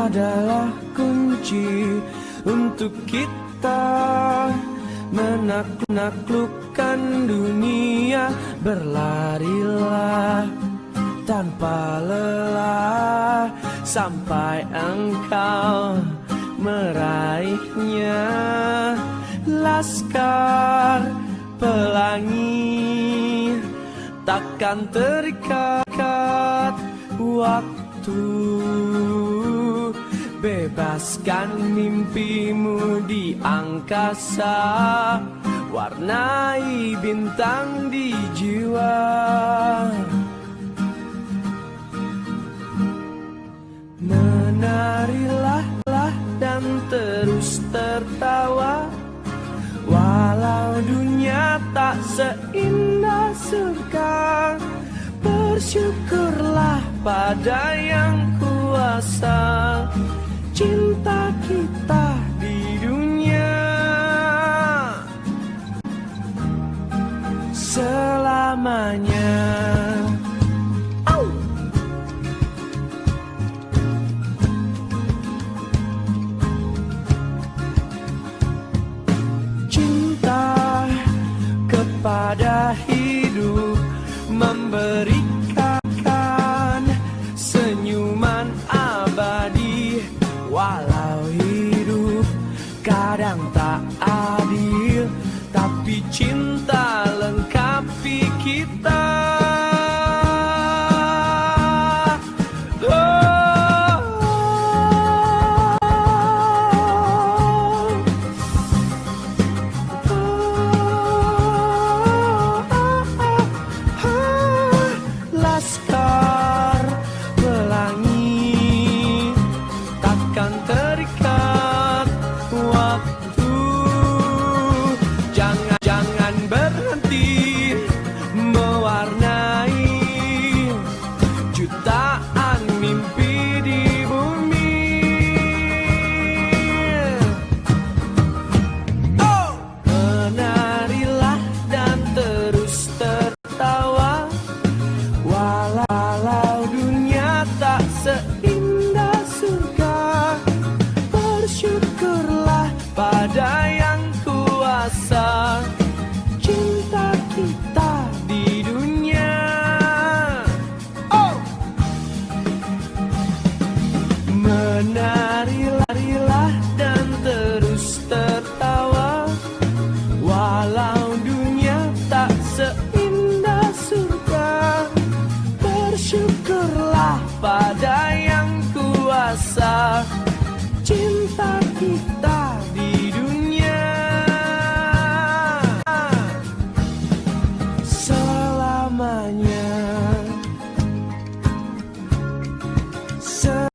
adalah kunci untuk kita menaklukkan dunia. Berlarilah tanpa lelah sampai engkau meraihnya. Laskar pelangi takkan terikat waktu. Bebaskan mimpimu di angkasa, warnai bintang di jiwa. Menarilah dan terus tertawa, walau dunia tak seindah surga. Bersyukurlah pada yang kuasa, cinta kita di dunia selamanya. Cinta kepada hidup memberikan senyuman abadi. Walau hidup kadang tak adil, tapi cinta lengkapi kita. Laskar pelangi takkan terikat waktu. Jangan berhenti mewarnai jutaan mimpi di bumi. Menarilah dan terus tertawa, walau dunia tak seindah surga. Bersyukurlah pada yang kuasa, cinta kita di dunia. Menarilah dan terus tertawa, walau dunia tak seindah surga. Bersyukurlah pada yang kuasa,